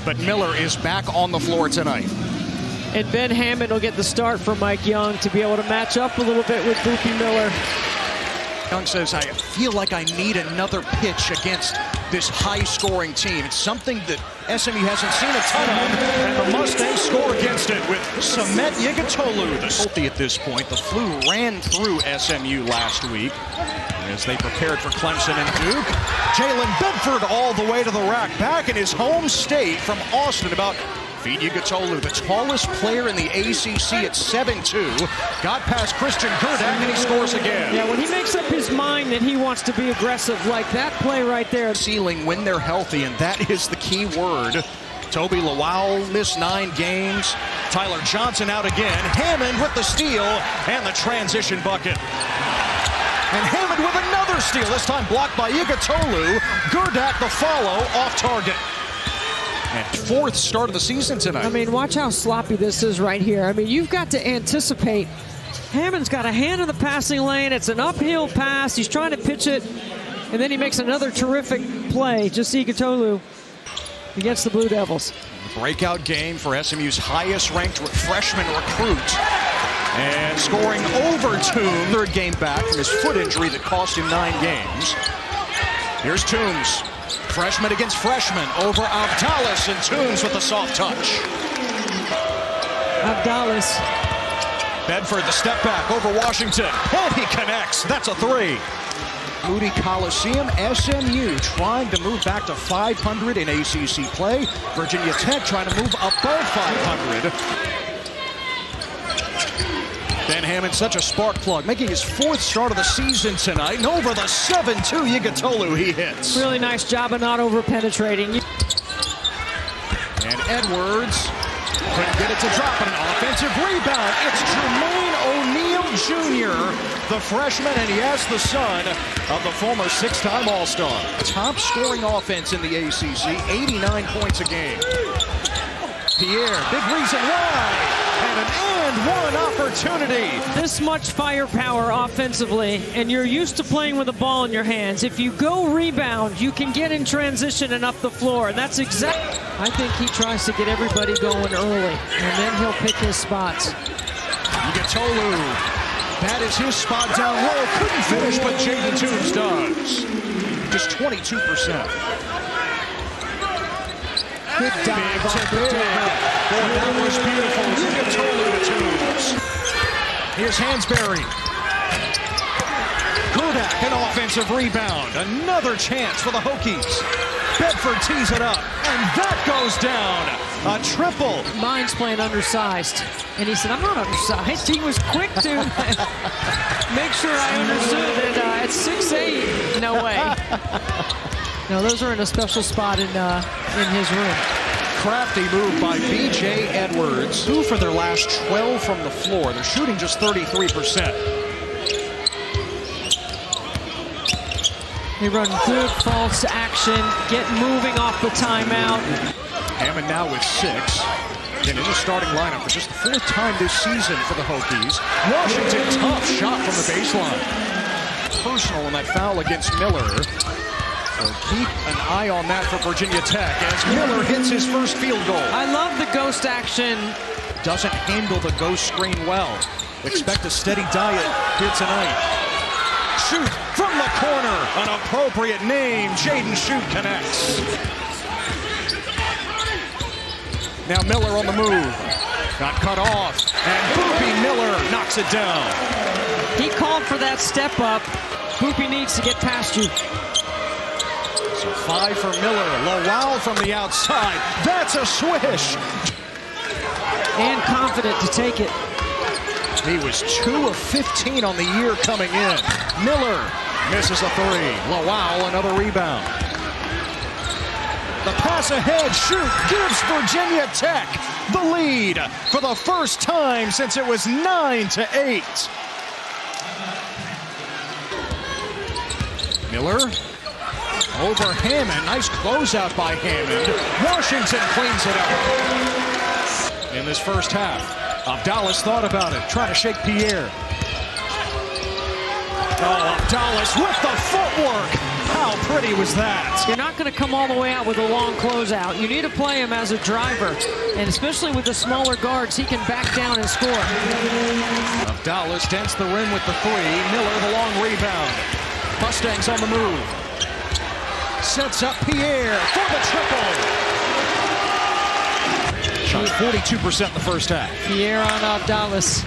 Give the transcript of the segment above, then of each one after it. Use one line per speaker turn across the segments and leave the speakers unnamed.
but Miller is back on the floor tonight.
And Ben Hammond will get the start for Mike Young to be able to match up a little bit with Boopie Miller.
Young says, I feel like I need another pitch against this high-scoring team. It's something that SMU hasn't seen a ton of, and the Mustangs score against it with Samet Yigitoglu. Healthy at this point. The flu ran through SMU last week as they prepared for Clemson and Duke. Jailen Bedford all the way to the rack, back in his home state from Austin. About feed Yigitoglu, the tallest player in the ACC at 7'2", got past Christian Gerdak and he scores again.
Yeah, when he makes up his mind that he wants to be aggressive, like that play right there.
Ceiling when they're healthy, and that is the key word. Toby Lawal missed 9 games. Tyler Johnson out again. Hammond with the steal and the transition bucket. And Hammond with another steal, this time blocked by Yigitoglu. Gerdak the follow, off target. And 4th start of the season tonight.
I mean, watch how sloppy this is right here. I mean, you've got to anticipate. Hammond's got a hand in the passing lane. It's an uphill pass. He's trying to pitch it. And then he makes another terrific play. Just Yigitoglu against the Blue Devils.
Breakout game for SMU's highest-ranked freshman recruit. And scoring over Toombs. 3rd game back from his foot injury that cost him 9 games. Here's Toombs. Freshman against freshman over Abdalis, and Toombs with a soft touch.
Abdalis.
Bedford the step back over Washington, and he connects. That's a 3. Moody Coliseum, SMU trying to move back to 500 in ACC play. Virginia Tech trying to move above 500. Ben Hammond, such a spark plug, making his 4th start of the season tonight. And over the 7'2" Yigitoglu he hits.
Really nice job of not over-penetrating.
And Edwards couldn't get it to drop, but an offensive rebound. It's Jermaine O'Neal Jr., the freshman, and he has the son of the former 6-time All-Star. Top scoring offense in the ACC, 89 points a game. Pierre, big reason why. And an and 1 opportunity.
This much firepower offensively, and you're used to playing with the ball in your hands. If you go rebound, you can get in transition and up the floor, and that's exactly. I think he tries to get everybody going early, and then he'll pick his spots.
Yigitoglu, that is his spot down low. Couldn't finish, but Jaden Toombs does. Just 22%.
Good dive on the
Boy, that was beautiful. Yigitoglu to Toombs. Here's Hansberry. Gerdak, an offensive rebound. Another chance for the Hokies. Bedford tees it up, and that goes down. A triple.
Mine's playing undersized. And he said, I'm not undersized. He was quick to make sure I understood that at 6'8", no way. No, those are in a special spot in his room.
Crafty move by B.J. Edwards. 2 for their last 12 from the floor. They're shooting just 33%.
They run good false action, get moving off the timeout.
Hammond now with 6. And in the starting lineup for just the 4th time this season for the Hokies. Washington, tough shot from the baseline. Personal in that foul against Miller. So keep an eye on that for Virginia Tech as Miller hits his first field goal.
I love the ghost action.
Doesn't handle the ghost screen well. Expect a steady diet here tonight. Schutt from the corner. An appropriate name. Jaden Schutt connects. Now Miller on the move. Got cut off. And Boopie Miller knocks it down.
He called for that step up. Boopie needs to get past you.
So 5 for Miller. Lawal from the outside. That's a swish.
And confident to take it.
He was 2 of 15 on the year coming in. Miller misses a 3. Lawal another rebound. The pass ahead. Schutt gives Virginia Tech the lead for the first time since it was 9-8. Miller. Over Hammond. Nice closeout by Hammond. Washington cleans it up. In this first half, Abdalis thought about it. Trying to shake Pierre. Oh, Abdalis with the footwork. How pretty was that?
You're not going to come all the way out with a long closeout. You need to play him as a driver, and especially with the smaller guards, he can back down and score.
Dallas dents the rim with the three. Miller the long rebound. Mustangs on the move. Sets up Pierre for the triple. Shot 42% in the first half.
Pierre on Dallas.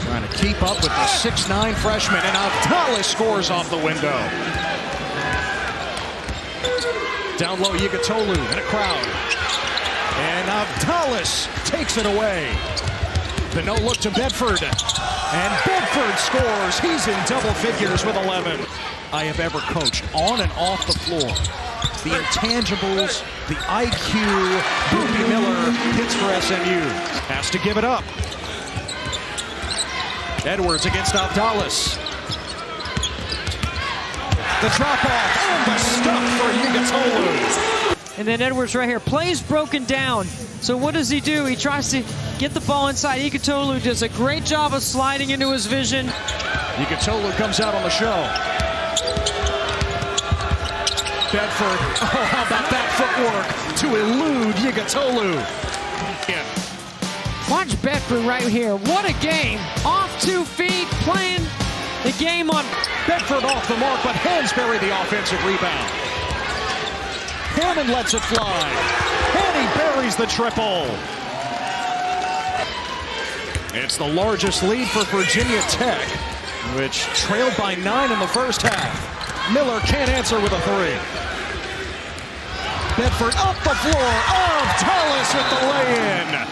Trying to keep up with the 6'9" freshman, and Dallas scores off the window. Down low, Yigitoglu in a crowd. And Dallas takes it away. The no look to Bedford. And Bedford scores. He's in double figures with 11. I have ever coached on and off the floor. The intangibles, the IQ. Boopie Miller hits for SMU. Has to give it up. Edwards against Dallas. The drop off and the stuff for Yigitoglu.
And then Edwards right here. Plays broken down. So what does he do? He tries to get the ball inside. Yigitoglu does a great job of sliding into his vision.
Yigitoglu comes out on the show. Bedford, oh, how about that footwork to elude Yigitoglu.
Watch Bedford right here. What a game. Off 2 feet, playing the game on.
Bedford off the mark, but Hansberry the offensive rebound. Hammond lets it fly. And he buries the triple. It's the largest lead for Virginia Tech, which trailed by 9 in the first half. Miller can't answer with a three. Bedford up the floor. Dallas with the lay-in.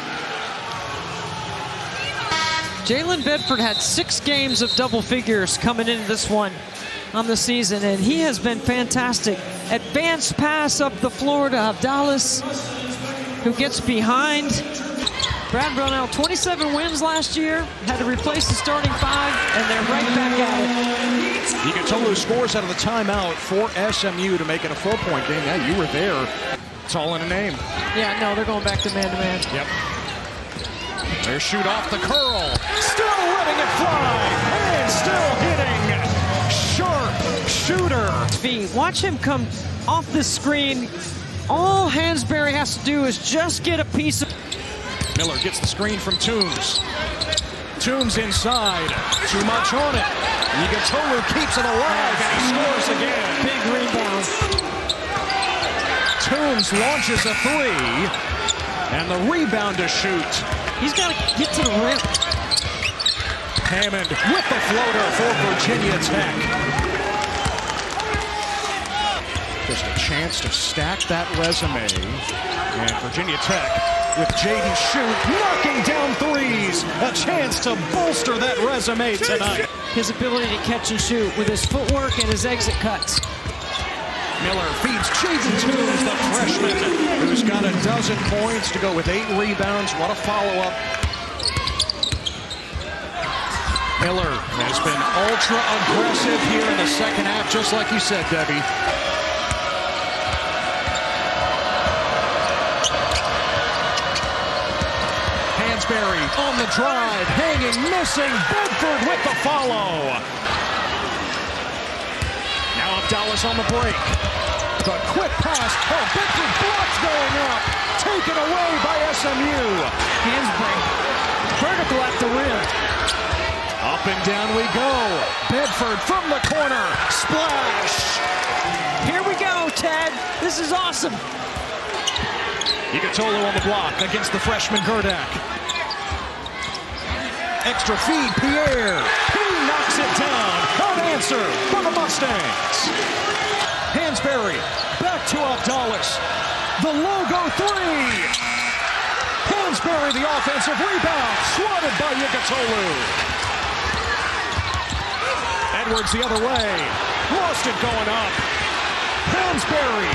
Jailen Bedford had 6 games of double figures coming into this one on the season, and he has been fantastic. Advanced pass up the floor to Dallas, who gets behind. Brad Brownell, 27 wins last year, had to replace the starting 5, and they're right back at it.
Yigitoglu scores out of the timeout for SMU to make it a 4-point game. Yeah, you were there. It's all in a name.
Yeah, no, they're going back to man-to-man.
Yep. Their shoot off the curl. Still letting it fly. And still hitting. Sharp shooter.
Watch him come off the screen. All Hansberry has to do is just get a piece of.
Miller gets the screen from Toombs. Toombs inside. Too much on it. Yigitoglu keeps it alive, and he scores again.
Big rebound.
Toombs launches a three, and the rebound to Schutt.
He's got to get to the rim.
Hammond with the floater for Virginia Tech. Just a chance to stack that resume. And Virginia Tech with Jaden Schutt knocking down threes. A chance to bolster that resume tonight.
His ability to catch and shoot with his footwork and his exit cuts.
Miller feeds Jaden Toombs, the freshman, who's got 12 points to go with 8 rebounds. What a follow-up. Miller has been ultra-aggressive here in the second half, just like you said, Debbie. Hansberry on the drive, hanging, missing. Bedford with the follow. Now Dallas on the break. The quick pass. Oh, Bedford blocks going up. Taken away by SMU.
Hansberry vertical at the rim.
Up and down we go. Bedford from the corner. Splash.
Here we go, Ted. This is awesome.
Yigitoglu on the block against the freshman Gerdak. Extra feed, Pierre. He knocks it down. Unanswered for the Mustangs. Hansberry back to Dallas. The logo three. Hansberry the offensive rebound. Swatted by Yigitoglu. Edwards the other way. Lost it going up. Hansberry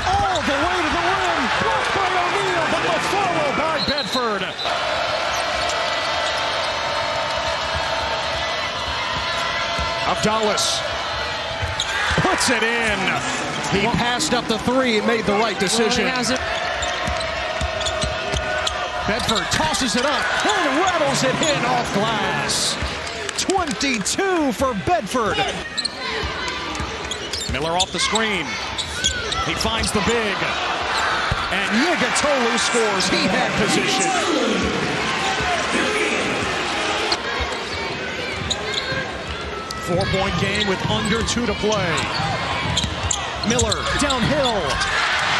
all the way to the rim. Blocked by O'Neal, but the follow by Bedford. Dallas puts it in. He passed up the three and made the right decision. Bedford tosses it up and rattles it in off glass. 22 for Bedford. Miller off the screen. He finds the big. And Yigitoglu scores. He had position. Four-point game with under 2 to play. Miller downhill.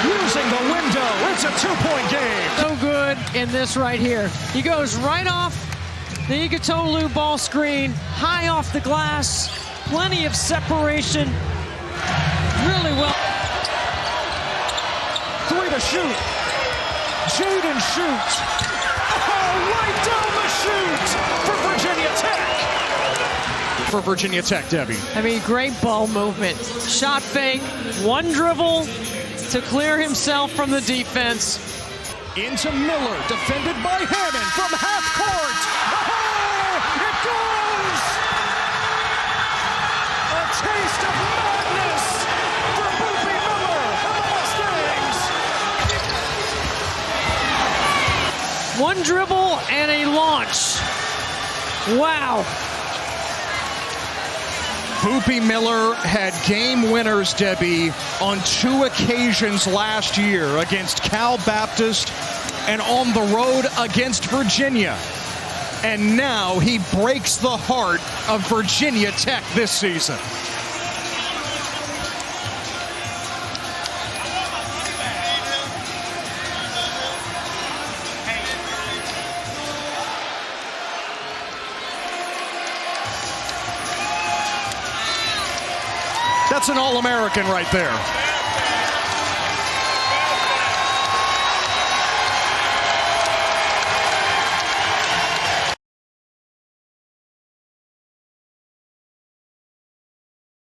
Using the window. It's a 2-point game.
So good in this right here. He goes right off the Yigitoglu ball screen, high off the glass, plenty of separation. Really well.
3 to shoot. Jaden Schutt. Oh, right down the chute for Virginia Tech. For Virginia Tech, Debbie.
I mean, great ball movement. Shot fake, one dribble to clear himself from the defense.
Into Miller, defended by Hammond from half court. Oh, it goes! A taste of madness for Boopie Miller and the Mustangs.
One dribble and a launch. Wow.
Boopie Miller had game winners, Debbie, on 2 occasions last year against Cal Baptist and on the road against Virginia. And now he breaks the heart of Virginia Tech this season. That's an All-American right there.